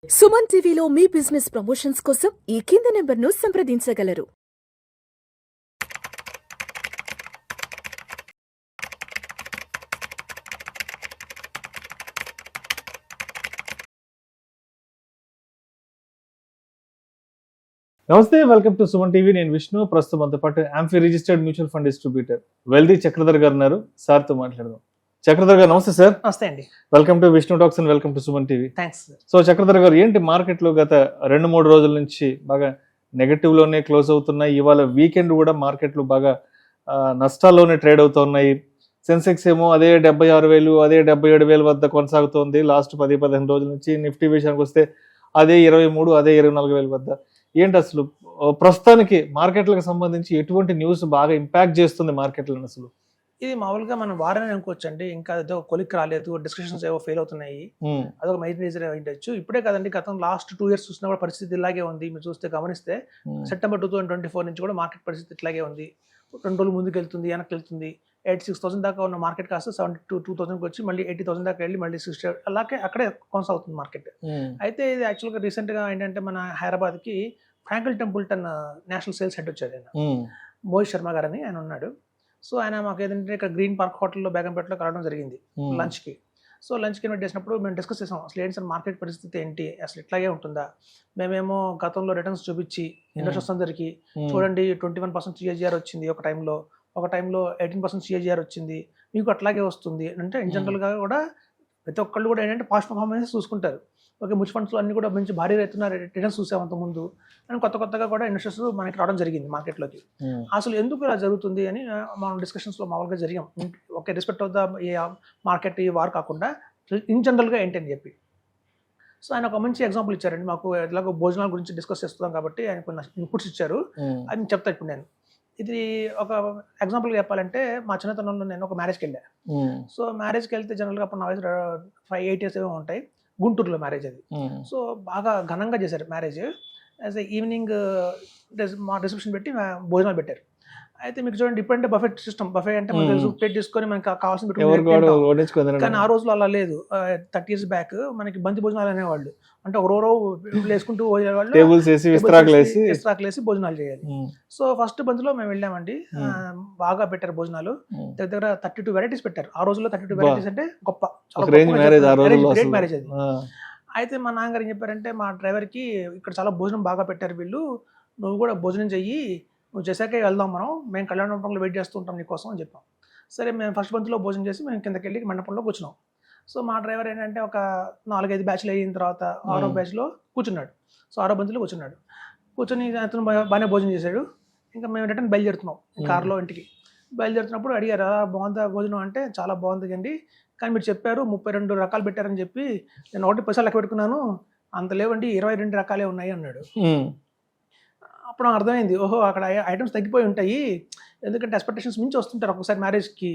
సుమన్ టీవీలో మీ business promotions కోసం ఈ కింది నెంబర్ను సంప్రదించగలరు. నమస్తే, వెల్కమ్ టు సుమన్ టీవీ. నేను విష్ణు. ప్రస్తుతం మనతో పాటు amphi registered mutual fund distributor wealthy Chakradhar గారు ఉన్నారు. సార్తో మాట్లాడదాం. చక్రధర్ గారు నమస్తే సార్. నమస్తే అండి. Welcome to Vishnu talks and welcome to Suman TV. Thanks. So Chakradhar గారు, ఏంటి మార్కెట్లో గత 2-3 రోజుల నుంచి బాగా నెగటివ్ లోనే క్లోజ్ అవుతున్నాయి. ఇవాళ వీకెండ్ కూడా మార్కెట్లు బాగా నష్టాల్లోనే ట్రేడ్ అవుతున్నాయి. సెన్సెక్స్ ఏమో అదే 76,000 అదే 77,000 వద్ద కొనసాగుతోంది లాస్ట్ 10-15 రోజుల నుంచి. నిఫ్టీ విషయానికి వస్తే అదే 23 అదే 24,000 వద్ద. ఏంటి అసలు ప్రస్తుతానికి మార్కెట్లకు సంబంధించి ఎటువంటి న్యూస్ బాగా ఇంపాక్ట్ చేస్తుంది మార్కెట్లను అసలు? ఇది మామూలుగా మనం వారని అనుకోవచ్చు అండి. ఇంకా ఏదో కొలిక్ రాలేదు, డిస్కషన్స్ ఏవో ఫెయిల్ అవుతున్నాయి, అదొక మెయిన్ రీజన్ అయ్యిండొచ్చు. ఇప్పుడే కదండి, గతం లాస్ట్ 2 years చూసినా కూడా పరిస్థితి ఇలాగే ఉంది. మీరు చూస్తే గమనిస్తే సెప్టెంబర్ 2024 నుంచి కూడా మార్కెట్ పరిస్థితి ఇట్లాగే ఉంది. 2 రోజులు ముందుకు వెళ్తుంది, వెనక్కి వెళ్తుంది. 86,000 దాకా ఉన్న మార్కెట్ కాస్త 72,000కి వచ్చి మళ్ళీ 80,000 దాకా వెళ్ళి మళ్ళీ 60 అలాగే అక్కడే కొనసాగుతుంది మార్కెట్. అయితే ఇది యాక్చువల్గా రీసెంట్గా ఏంటంటే మన హైదరాబాద్కి Frankl Templeton national sales head వచ్చాడు. ఆయన మోహిత్ శర్మ గారు అని ఆయన ఉన్నాడు. సో ఆయన మాకు ఏదంటే ఇక్కడ గ్రీన్ పార్క్ హోటల్లో బేగంపేటలో కలవడం జరిగింది లంచ్కి. సో లంచ్కి ఇన్వైట్ చేసినప్పుడు మేము డిస్కస్ చేసాం, అసలు ఏంటి సార్ మార్కెట్ పరిస్థితి ఏంటి, అసలు ఇట్లాగే ఉంటుందా. మేమేమో గతంలో రిటర్న్స్ చూపించి ఇన్వెస్టర్స్ అందరికీ చూడండి 21% CAGR వచ్చింది ఒక టైంలో 18% CAGR వచ్చింది, మీకు అట్లాగే వస్తుంది అంటే ఇన్ జనరల్గా కూడా ప్రతి ఒక్కళ్ళు కూడా ఏంటంటే పాస్ట్ పర్ఫార్మెన్స్ చూసుకుంటారు. ఓకే, మ్యూచువల్ ఫండ్స్లో అన్ని కూడా మంచి భారీ రైతున్న రిటర్న్స్ చూసాం అంత ముందు. అండ్ కొత్తగా కూడా ఇన్వెస్టర్స్ మనకి రావడం జరిగింది మార్కెట్లోకి. అసలు ఎందుకు ఇలా జరుగుతుంది అని మనం డిస్కషన్స్లో మామూలుగా జరిగాం. ఓకే, రెస్పెక్ట్ ఆఫ్ ద ఈ మార్కెట్ ఈ వార్ కాకుండా ఇన్ జనరల్గా ఏంటి అని చెప్పి. సో ఆయన ఒక మంచి ఎగ్జాంపుల్ ఇచ్చారండి. మాకు ఎలాగో భోజనాల గురించి డిస్కస్ చేస్తున్నాం కాబట్టి ఆయన కొన్ని ఇన్పుట్స్ ఇచ్చారు. అది చెప్తా ఇప్పుడు నేను. ఇది ఒక ఎగ్జాంపుల్గా చెప్పాలంటే, మా చిన్నతనంలో నేను ఒక మ్యారేజ్కి వెళ్ళా. సో మ్యారేజ్కి వెళ్తే జనరల్గా అప్పుడు నా వయసు 5-8 years ఏమో ఉంటాయి. గుంటూరులో మ్యారేజ్ అది. సో బాగా ఘనంగా చేశారు మ్యారేజ్. యాజ్ ఈవినింగ్ మా రిసెప్షన్ పెట్టి భోజనాలు పెట్టారు. అయితే మీకు చూడండి, ఇప్పుడంటే బఫెట్ సిస్టమ్, బఫెట్ అంటే మనకి ప్లేట్ తీసుకొని మనకి కావాల్సిన పెట్టుకుంటాం. కానీ ఆ రోజులో అలా లేదు. 30 years బ్యాక్ మనకి బంతి భోజనాలు అనేవాళ్ళు. అంటే ఒక రో వేసుకుంటూ పోయేవాళ్ళు, ఇస్త్రాకులేసి భోజనాలు చేయాలి. సో ఫస్ట్ బంతిలో మేము వెళ్ళామండి. బాగా పెట్టారు భోజనాలు. దగ్గర 32 వెరైటీస్ పెట్టారు. ఆ రోజుల్లో 32 వెరైటీస్ అంటే గొప్ప, గ్రేట్ మ్యారేజ్ అది. అయితే మా నాన్నగారు ఏం చెప్పారంటే, మా డ్రైవర్కి ఇక్కడ చాలా భోజనం బాగా పెట్టారు వీళ్ళు, నువ్వు కూడా భోజనం చెయ్యి, నువ్వు చేశాకే వెళ్దాం, మేము కళ్యాణ మండపంలో వెయిట్ చేస్తూ ఉంటాం నీకోసం అని చెప్పాం. సరే, మేము ఫస్ట్ బంతిలో భోజనం చేసి మేము కిందకి వెళ్ళి మండపంలో కూర్చున్నాం. సో మా డ్రైవర్ ఏంటంటే ఒక 4-5 బ్యాచ్లు అయిన తర్వాత 6వ బ్యాచ్లో కూర్చున్నాడు. సో 6వ బంతిలో కూర్చొని అతను బాగానే భోజనం చేశాడు. ఇంకా మేము రిటర్న్ బయలుదేరుతున్నాం కార్లో ఇంటికి. బయలుదేరుతున్నప్పుడు అడిగారు, బాగుందా భోజనం అంటే, చాలా బాగుంది అండి, కానీ మీరు చెప్పారు 32 రకాలు పెట్టారని చెప్పి నేను 1 పైసలు లెక్క పెట్టుకున్నాను, అంత లేవండి 22 రకాలే ఉన్నాయి అన్నాడు. అప్పుడు నాకు అర్థమైంది, ఓహో అక్కడ ఐటమ్స్ తగ్గిపోయి ఉంటాయి, ఎందుకంటే ఎక్స్పెక్టేషన్స్ మించి వస్తుంటారు ఒక్కొక్కసారి మ్యారేజ్కి.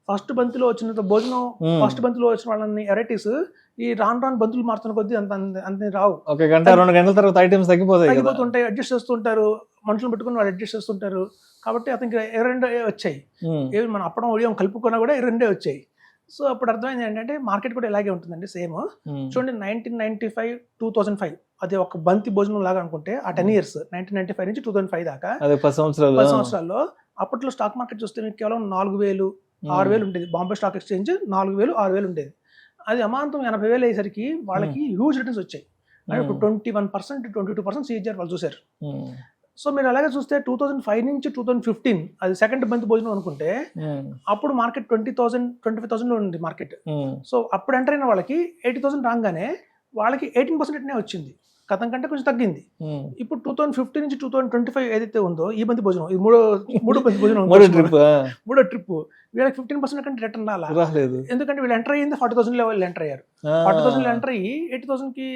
ఫస్ట్ బంతిలో వచ్చిన భోజనం, ఫస్ట్ బంతిలో వచ్చిన వాళ్ళని వెరైటీస్ ఈ రాను బంతులు మారుతున్న కొద్దీ అంత రావు. 1-2 గంటల తర్వాత ఐటమ్స్ తగ్గిపోతుంటాయి, అడ్జస్ట్ చేస్తుంటారు, మనుషులు పెట్టుకుని వాళ్ళు అడ్జస్ట్ చేస్తుంటారు. కాబట్టి అతనికి 22 వచ్చాయి. ఏవి మనం అప్పడం ఉడియం కలుపుకున్నా కూడా 22 వచ్చాయి. సో అప్పుడు అర్థమైంది ఏంటంటే మార్కెట్ కూడా ఇలాగే ఉంటుందండి సేమ్. చూడండి, 1995-2005 అది ఒక బంతి భోజనం లాగా అనుకుంటే, ఆ 10 years 1995 నుంచి 2005 దాకా 10 సంవత్సరాల్లో అప్పట్లో స్టాక్ మార్కెట్ చూస్తే మీకు కేవలం 4,000-6,000 ఉండేది. బాంబే స్టాక్ ఎక్స్చేంజ్ 4,000-6,000 ఉండేది. అది అమాంతం 80,000 అయ్యేసరికి వాళ్ళకి హ్యూజ్ రిటర్న్స్ వచ్చాయి. అంటే ఇప్పుడు 21%, 22% CAGR వాళ్ళు చూశారు. సో మీరు అలాగే చూస్తే 2005 నుంచి 2015 అది సెకండ్ బంతి భోజనం అనుకుంటే, అప్పుడు మార్కెట్ 20,000-25,000 ఉంది మార్కెట్. సో అప్పుడు ఎంటర్ అయిన వాళ్ళకి 80,000 రాగానే వాళ్ళకి 18% వచ్చింది. గతం కంటే కొంచెం తగ్గింది. ఇప్పుడు 2015 నుంచి 2025 ఏదైతే ఉందో ఈ బంతి భోజనం, ఇది మూడో బంతి భోజనం, మూడో ట్రిప్, వీళ్ళకి 15% కంటే రిటర్న్ రాలేదు. ఎందుకంటే వీళ్ళు ఎంటర్ అయ్యింది 40,000 లెవెల్ ఎంటర్ అయ్యారు. 40,000 ఎంటర్ అయ్యి 80,000కి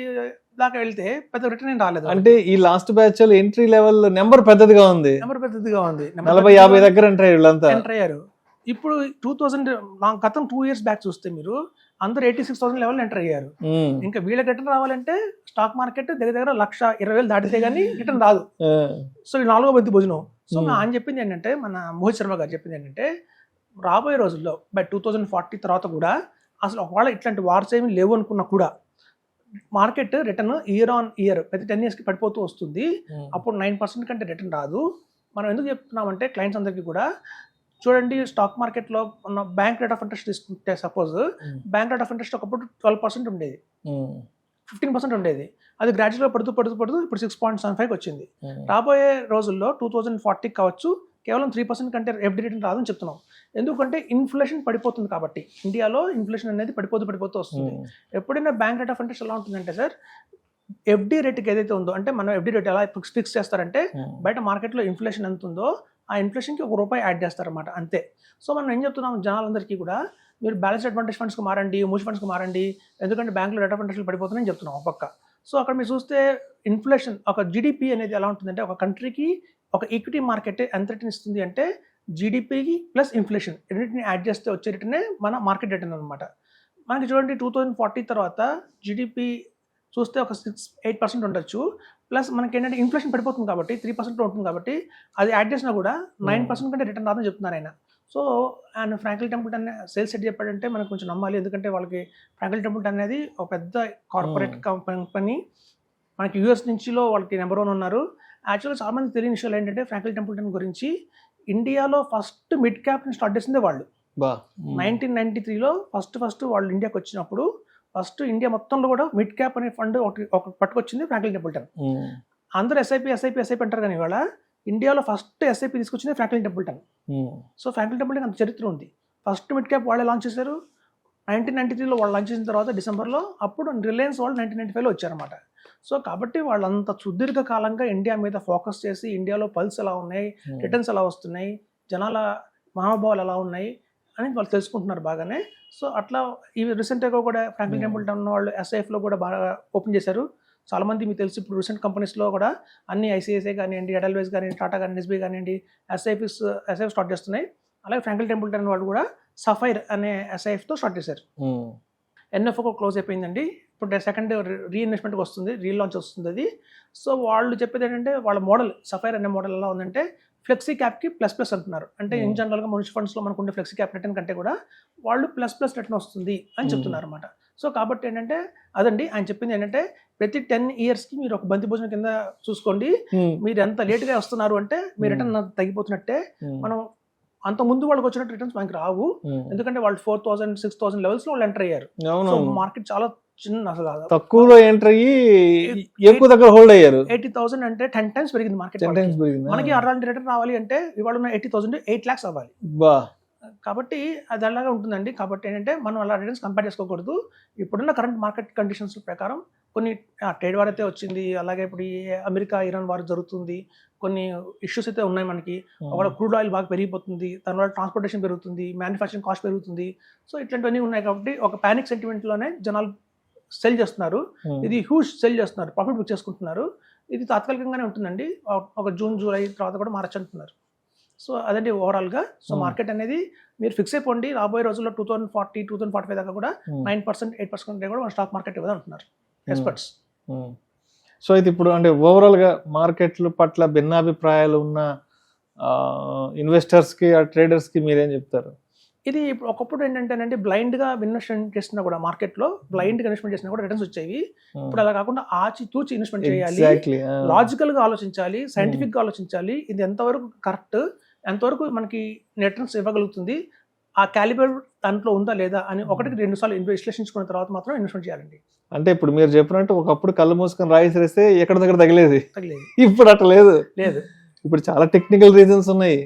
దాకా వెళ్తే పెద్ద రిటర్న్ ఏం రాలేదు. అంటే ఈ last batch entry level number పెద్దదిగా ఉంది, 40-50 దగ్గర ఎంటర్ అయ్యారు. ఇప్పుడు 2000 గతం 2 years బ్యాక్ చూస్తే మీరు అందరూ 86,000 లెవెల్ ఎంటర్ అయ్యారు. ఇంకా వీళ్ళకి రిటర్న్ రావాలంటే స్టాక్ మార్కెట్ దగ్గర 1,20,000 దాటితే గానీ రిటర్న్ రాదు. సో ఈ 4వ బంతి భోజనం. సో ఆయన చెప్పింది ఏంటంటే, మన మోహిత్ శర్మ గారు చెప్పింది ఏంటంటే, రాబోయే రోజుల్లో బై 2040 తర్వాత కూడా అసలు ఒకవేళ ఇట్లాంటి వార్స్ ఏమి లేవు అనుకున్నా కూడా market return year on year ప్రతి 10 years కి పడిపోతూ వస్తుంది. అప్పుడు 9% కంటే రిటర్న్ రాదు. మనం ఎందుకు చెప్తున్నామంటే క్లయింట్స్ అందరికీ కూడా చూడండి, స్టాక్ మార్కెట్లో ఉన్న బ్యాంక్ రేట్ ఆఫ్ ఇంట్రెస్ట్ తీసుకుంటే suppose bank rate of interest ఒకప్పుడు 12% ఉండేది, 15% ఉండేది. అది గ్రాడ్యువల్గా పడుతూ ఇప్పుడు 6.75 వచ్చింది. రాబోయే రోజుల్లో 2040 కావచ్చు కేవలం 3% కంటే ఎఫ్డి రిటర్న్ రాదని చెప్తున్నాం. ఎందుకంటే ఇన్ఫ్లేషన్ పడిపోతుంది కాబట్టి, ఇండియాలో ఇన్ఫ్లేషన్ అనేది పడిపోతూ వస్తుంది. ఎప్పుడైనా బ్యాంక్ రేట్ ఆఫ్ ఇంట్రెస్ట్ ఎలా ఉంటుందంటే సార్, ఎఫ్డి రేట్కి ఏదైతే ఉందో, అంటే మనం ఎఫ్డి రేట్ ఎలా ఫిక్స్ చేస్తారంటే బయట మార్కెట్లో ఇన్ఫ్లేషన్ ఎంత ఉందో ఆ ఇన్ఫ్లేషన్కి ₹1 యాడ్ చేస్తారన్నమాట, అంతే. సో మనం ఏం చెప్తున్నాం జనాలందరికీ కూడా, మీరు బ్యాలెన్స్ అడ్వాంటేజ్ ఫండ్స్కి మారండి, మ్యూచువల్ ఫండ్స్కి మారండి, ఎందుకంటే బ్యాంకులో రేట్ ఆఫ్ ఇంట్రెస్ట్లు పడిపోతుందని చెప్తున్నాం ఒక పక్క. సో అక్కడ మీరు చూస్తే ఇన్ఫ్లేషన్, ఒక జీడిపి అనేది ఎలా ఉంటుందంటే, ఒక కంట్రీకి ఒక ఈక్విటీ మార్కెట్ ఎంత రిటర్న్ ఇస్తుంది అంటే జీడిపికి ప్లస్ ఇన్ఫ్లేషన్ రెండింటిని యాడ్ చేస్తే వచ్చే రిటర్నే మన మార్కెట్ రిటర్న్ అనమాట. మనకి చూడండి 2040 తర్వాత జీడిపి చూస్తే ఒక 6-8% ఉండొచ్చు, ప్లస్ మనకి ఏంటంటే ఇన్ఫ్లేషన్ పడిపోతుంది కాబట్టి 3% ఉంటుంది కాబట్టి అది యాడ్ చేసినా కూడా 9% కంటే రిటర్న్ రాదని చెప్తున్నారు ఆయన. సో ఆయన ఫ్రాంక్లిన్ టెంపుల్టన్ సేల్స్ సెట్ చెప్పాడంటే మనకు కొంచెం నమ్మాలి, ఎందుకంటే వాళ్ళకి ఫ్రాంక్లిన్ టెంపుల్టన్ అనేది ఒక పెద్ద కార్పొరేట్ కంపెనీ, మనకి యూఎస్ నుంచిలో వాళ్ళకి నెంబర్ 1 ఉన్నారు. యాక్చువల్గా చాలా మంది తెలియని విషయాలు ఏంటంటే ఫ్రాంక్లిన్ టెంపుల్టన్ గురించి, ఇండియాలో ఫస్ట్ మిడ్ క్యాప్ని స్టార్ట్ చేసిందే వాళ్ళు. 1993లో ఫస్ట్ వాళ్ళు ఇండియాకి వచ్చినప్పుడు ఫస్ట్ ఇండియా మొత్తంలో కూడా మిడ్ క్యాప్ అనే ఫండ్ ఒక పట్టుకొచ్చింది ఫ్రాంక్లిన్ టెంపుల్టన్. అందరూ ఎస్ఐపి అంటారు, కానీ ఇవాళ ఇండియాలో ఫస్ట్ ఎస్ఐపి తీసుకొచ్చింది Franklin Templeton. So Franklin Templeton అంత చరిత్ర ఉంది. ఫస్ట్ మిడ్ క్యాప్ వాళ్ళే లాంచ్ చేశారు. 1993లో వాళ్ళు లాంచ్ చేసిన తర్వాత డిసెంబర్లో, అప్పుడు రిలయన్స్ వాళ్ళు 1995లో వచ్చారన్నమాట. సో కాబట్టి వాళ్ళంత సుదీర్ఘ కాలంగా ఇండియా మీద ఫోకస్ చేసి, ఇండియాలో పల్స్ ఎలా ఉన్నాయి, రిటర్న్స్ ఎలా వస్తున్నాయి, జనాల మనోభావాలు ఎలా ఉన్నాయి అని వాళ్ళు తెలుసుకుంటున్నారు బాగానే. సో అట్లా ఈ రీసెంట్గా కూడా ఫ్రాంక్లిన్ టెంపుల్టన్ వాళ్ళు ఎస్ఐఎఫ్లో కూడా బాగా ఓపెన్ చేశారు. చాలామంది మీకు తెలుసు, ఇప్పుడు రీసెంట్ కంపెనీస్లో కూడా అన్ని ఐసిఐసిఐ కానివ్వండి, ఎడల్వేస్ కానివ్వండి, టాటా కానీ, ఎస్బీఐ కానివ్వండి, ఎస్ఐఎఫ్ స్టార్ట్ చేస్తున్నాయి. అలాగే ఫ్రాంక్లిన్ టెంపుల్టన్ వాళ్ళు కూడా సఫైర్ అనే ఎస్ఐఎఫ్తో స్టార్ట్ చేశారు. ఎన్ఎఫ్ఓ క్లోజ్ అయిపోయిందండి, ఇప్పుడు సెకండ్ రీఇన్వెస్ట్మెంట్కి వస్తుంది, రీలాంచ్ వస్తుంది అది. సో వాళ్ళు చెప్పేది ఏంటంటే, వాళ్ళ మోడల్ సఫైర్ అనే మోడల్ ఎలా ఉందంటే ఫ్లెక్సీ క్యాప్కి ప్లస్ అంటున్నారు. అంటే ఇన్ జనరల్గా మ్యూచువల్ ఫండ్స్లో మనకు ఉండే ఫ్లెక్సీ క్యాప్ రిటర్న్ కంటే కూడా వాళ్ళు ప్లస్ రిటర్న్ వస్తుంది అని చెప్తున్నారు అనమాట. సో కాబట్టి ఏంటంటే అదండి ఆయన చెప్పింది ఏంటంటే, ప్రతి 10 yearsకి మీరు ఒక బంతి భోజనం కింద చూసుకోండి, మీరు ఎంత లేట్గా వస్తున్నారు అంటే మీ రిటర్న్ తగ్గిపోతున్నట్టే. మనం అంత ముందు వాళ్ళకి వచ్చినట్టు రిటర్న్స్ మనకి రావు, ఎందుకంటే వాళ్ళు 4,000, 6,000 లెవెల్స్ లో వాళ్ళు ఎంటర్ అయ్యారు. మార్కెట్ చాలా చిన్న, అసలు తక్కువలో ఎంటర్ అయ్యి ఎక్కువ దగ్గర హోల్డ్ అయ్యారు. 80,000 అంటే 10 times పెరిగింది మార్కెట్. మనకి అలాంటి రిటర్న్ రావాలి అంటే ఇవాళ ఉన్న 80,000 8 lakhs అవ్వాలి. కాబట్టి అది అలాగే ఉంటుందండి. కాబట్టి ఏంటంటే మనం అలా రిటర్న్స్ కంపేర్ చేసుకోకూడదు. ఇప్పుడున్న కరెంట్ మార్కెట్ కండిషన్స్ ప్రకారం కొన్ని ట్రేడ్ వార్ అయితే వచ్చింది, అలాగే ఇప్పుడు అమెరికా ఇరాన్ వార్ జరుగుతుంది, కొన్ని ఇష్యూస్ అయితే ఉన్నాయి మనకి. ఒకవేళ క్రూడ్ ఆయిల్ బాగా పెరిగిపోతుంది, దానివల్ల ట్రాన్స్పోర్టేషన్ పెరుగుతుంది, మ్యానుఫ్యాక్చరింగ్ కాస్ట్ పెరుగుతుంది. సో ఇట్లాంటివన్నీ ఉన్నాయి కాబట్టి ఒక ప్యానిక్ సెంటిమెంట్లోనే జనాలు సెల్ చేస్తున్నారు. ఇది హ్యూజ్ సెల్ చేస్తున్నారు, ప్రాఫిట్ బుక్ చేసుకుంటున్నారు. ఇది తాత్కాలికంగానే ఉంటుందండి, ఒక జూన్ జూలై తర్వాత కూడా మార్చంటున్నారు. సో అదండి ఓవరాల్గా. సో మార్కెట్ అనేది మీరు ఫిక్స్ అయిపోండి, రాబోయే రోజుల్లో 2040, 2045 దాకా కూడా 9%, 8% కూడా మన స్టాక్ మార్కెట్ ఇవ్వదు అంటున్నారు ఎక్స్పర్ట్స్. సో అయితే ఇప్పుడు అంటే ఓవరాల్గా మార్కెట్ల పట్ల భిన్నాభిప్రాయాలు ఉన్న ఇన్వెస్టర్స్కి, ట్రేడర్స్కి మీరేం చెప్తారు? ఇది ఇప్పుడు ఒకప్పుడు ఏంటంటేనండి, బ్లైండ్గా ఇన్వెస్ట్మెంట్ చేసినా కూడా మార్కెట్లో బ్లైండ్గా ఇన్వెస్ట్మెంట్ చేసినా కూడా రిటర్న్స్ వచ్చేవి. ఇప్పుడు అలా కాకుండా ఆచితూచి ఇన్వెస్ట్మెంట్ చేయాలి, లాజికల్గా ఆలోచించాలి, సైంటిఫిక్గా ఆలోచించాలి. ఇది ఎంతవరకు కరెక్ట్, ఎంతవరకు మనకి రిటర్న్స్ ఇవ్వగలుగుతుంది, ఆ క్యాలిబర్ దాంట్లో ఉందా లేదా అని 1-2 సార్లు విశ్లేషించుకున్న తర్వాత మాత్రం ఇన్వెస్ట్మెంట్ చేయాలండి. అంటే ఇప్పుడు మీరు చెప్పినట్టు ఒకప్పుడు కళ్ళు మూసుకొని రాయిసేస్తే ఎక్కడ దగ్గర తగిలేది, ఇప్పుడు అట్లా లేదు. ఇప్పుడు చాలా టెక్నికల్ రీజన్స్ ఉన్నాయి,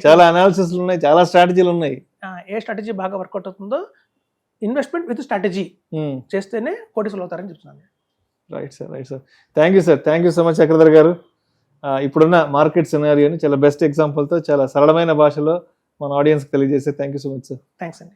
చాలా అనాలిసిస్ ఉన్నాయి, చాలా స్ట్రాటజీలు ఉన్నాయి. ఏ స్ట్రాటజీ బాగా వర్కౌట్ అవుతుందో, ఇన్వెస్ట్మెంట్ విత్ స్ట్రాటజీ చేస్తేనే కోటీసులు అవుతారని చెప్తున్నాను. Right sir. Thank you so much Chakradhar గారు. ఇప్పుడున్న మార్కెట్ సినారియోని చాలా బెస్ట్ ఎగ్జాంపుల్తో చాలా సరళమైన భాషలో మన ఆడియన్స్కి తెలియజేస్తే thank you so much sir. Thanks అండి.